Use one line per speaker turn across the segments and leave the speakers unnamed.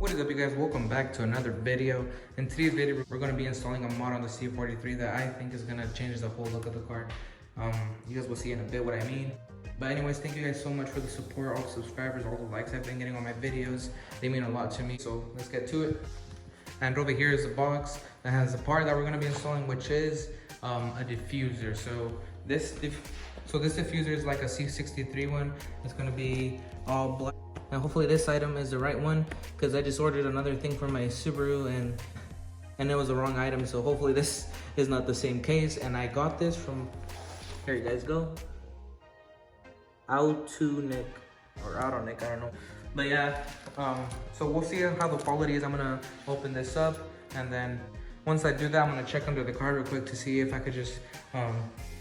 What is up, you guys? Welcome back to another video. In today's video, we're going to be installing a mod on the C43 that I think is going to change the whole look of the car. You guys will see in a bit what I mean. But anyways, thank you guys so much for the support, all the subscribers, all the likes I've been getting on my videos. They mean a lot to me, so let's get to it. And over here is a box that has the part that we're going to be installing, which is a diffuser. So this diffuser is like a C63 one. It's going to be all black. And hopefully this item is the right one, because I just ordered another thing for my Subaru and it was the wrong item. So hopefully this is not the same case. And I got this from, here you guys go, Autonic or Autonic, I don't know. But yeah, so we'll see how the quality is. I'm gonna open this up, and then once I do that, I'm gonna check under the car real quick to see if I could just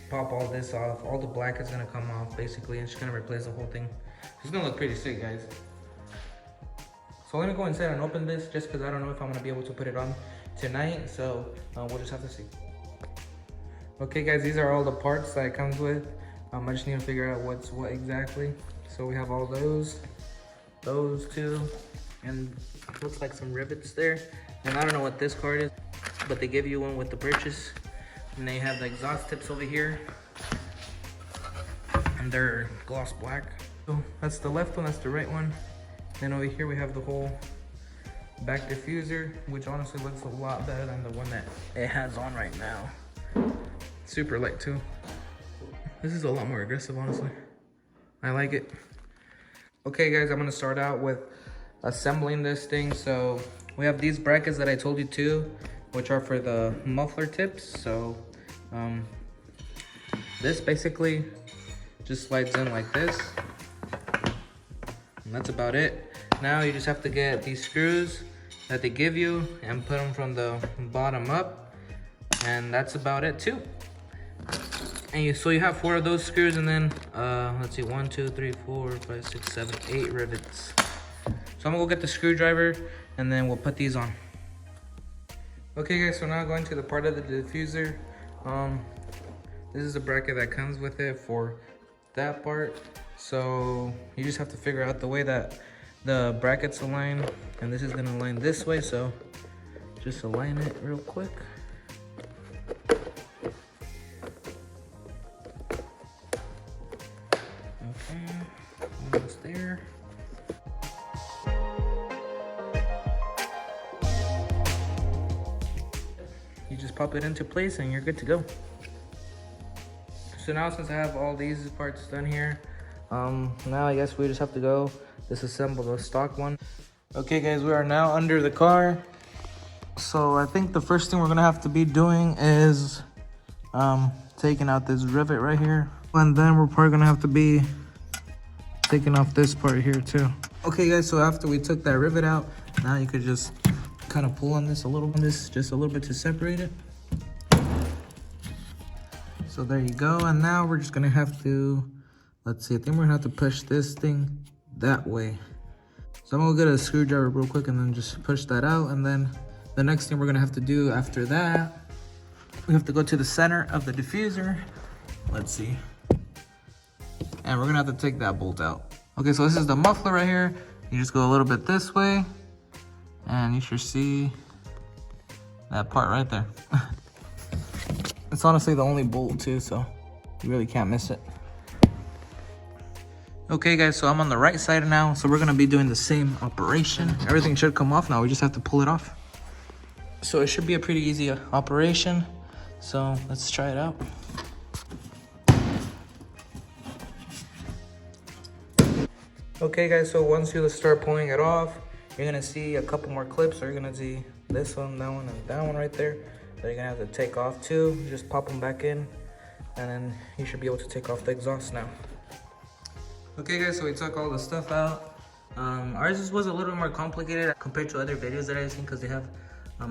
pop all this off. All the black is gonna come off basically, and it's gonna replace the whole thing. It's gonna look pretty sick, guys. So let me go inside and open this, just because I don't know if I'm gonna be able to put it on tonight. So we'll just have to see. Okay, guys, these are all the parts that it comes with. I just need to figure out what's what exactly. So we have all those two, and it looks like some rivets there. And I don't know what this card is, but they give you one with the purchase. And they have the exhaust tips over here, and they're gloss black. So that's the left one, that's the right one. Then over here we have the whole back diffuser, which honestly looks a lot better than the one that it has on right now. Super light too. This is a lot more aggressive, honestly. I like it. Okay, guys, I'm gonna start out with assembling this thing. So we have these brackets that I told you to, which are for the muffler tips. So this basically just slides in like this. And that's about it. Now you just have to get these screws that they give you and put them from the bottom up. And that's about it too. And so you have 4 of those screws, and then let's see, 1, 2, 3, 4, 5, 6, 7, 8 rivets. So I'm gonna go get the screwdriver, and then we'll put these on. Okay, guys, so now going to the part of the diffuser. This is a bracket that comes with it for that part. So you just have to figure out the way that the brackets align, and this is gonna align this way. So just align it real quick. Almost there. You just pop it into place and you're good to go. So now, since I have all these parts done here, now I guess we just have to go disassemble the stock one. Okay, guys, we are now under the car. So I think the first thing we're gonna have to be doing is taking out this rivet right here, and then we're probably gonna have to be taking off this part here too. Okay, guys, so after we took that rivet out, now you could just kind of pull on this a little bit, just a little bit to separate it. So there you go. And now we're just gonna have to, let's see, I think we're gonna have to push this thing that way. So I'm gonna get a screwdriver real quick and then just push that out. And then the next thing we're gonna have to do after that, we have to go to the center of the diffuser. Let's see. And we're gonna have to take that bolt out. Okay, so this is the muffler right here. You just go a little bit this way, and you should see that part right there. It's honestly the only bolt too, so you really can't miss it. Okay, guys, so I'm on the right side now, so we're gonna be doing the same operation. Everything should come off now, we just have to pull it off. So it should be a pretty easy operation. So let's try it out. Okay, guys, so once you start pulling it off, you're gonna see a couple more clips. So you're gonna see this one, and that one right there that you're gonna have to take off too. You just pop them back in, and then you should be able to take off the exhaust now. Okay, guys, so we took all the stuff out. Ours was a little more complicated compared to other videos that I've seen, because they have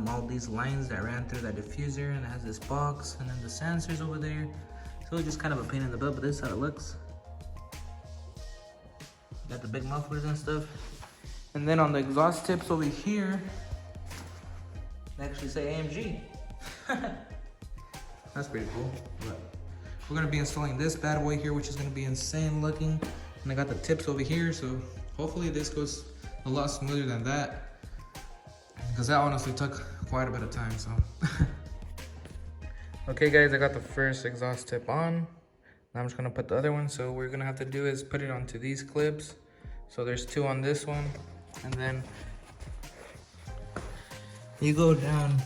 all these lines that ran through that diffuser, and it has this box, and then the sensors over there. So it's just kind of a pain in the butt, but this is how it looks. Got the big mufflers and stuff. And then on the exhaust tips over here, they actually say AMG. That's pretty cool. But we're gonna be installing this bad boy here, which is gonna be insane looking. And I got the tips over here, so hopefully this goes a lot smoother than that. because that honestly took quite a bit of time, so. Okay guys, I got the first exhaust tip on. Now I'm just gonna put the other one. So what we're gonna have to do is put it onto these clips. So there's 2 on this one, and then you go down,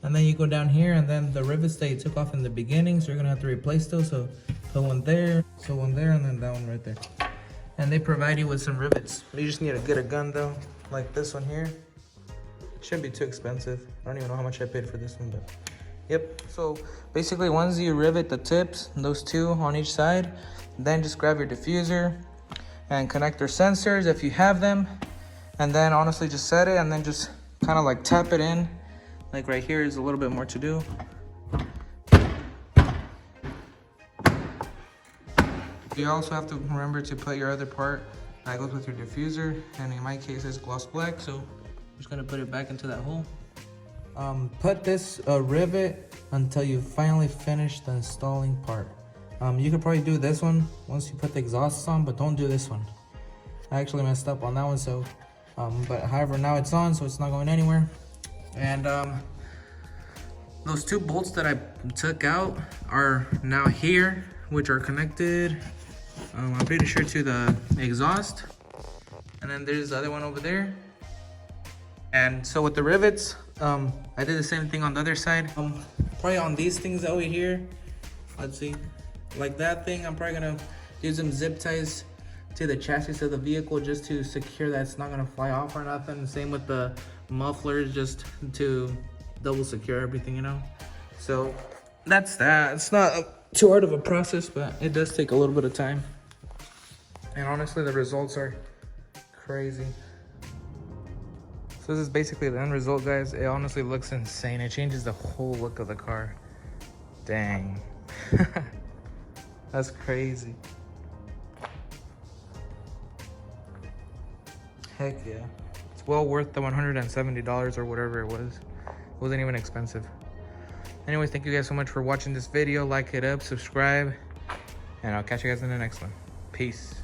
and then you go down here, and then the rivets that you took off in the beginning, so you're gonna have to replace those. So put one there, so one there, and then that one right there. And they provide you with some rivets. You just need to get a gun though, like this one here. It shouldn't be too expensive. I don't even know how much I paid for this one, but yep. So basically, once you rivet the tips, those 2 on each side, then just grab your diffuser and connect your sensors if you have them, and then honestly just set it, and then just kind of like tap it in. Like right here is a little bit more to do. You also have to remember to put your other part that goes with your diffuser, and in my case it's gloss black, so I'm just gonna put it back into that hole. Put this rivet until you finally finish the installing part. You could probably do this one once you put the exhausts on, but don't do this one. I actually messed up on that one, so but however, now it's on, so it's not going anywhere. And those 2 bolts that I took out are now here, which are connected, I'm pretty sure, to the exhaust. And then there's the other one over there. And so with the rivets, I did the same thing on the other side. Probably on these things over here, let's see, like that thing, I'm probably gonna use some zip ties to the chassis of the vehicle just to secure that it's not gonna fly off or nothing. Same with the mufflers, just to double secure everything, you know. So that's that. It's not too hard of a process, but it does take a little bit of time. And honestly, the results are crazy. So this is basically the end result, guys. It honestly looks insane. It changes the whole look of the car. Dang. That's crazy. Heck yeah. It's well worth the $170 or whatever it was. It wasn't even expensive. Anyways, thank you guys so much for watching this video. Like it up, subscribe, and I'll catch you guys in the next one. Peace.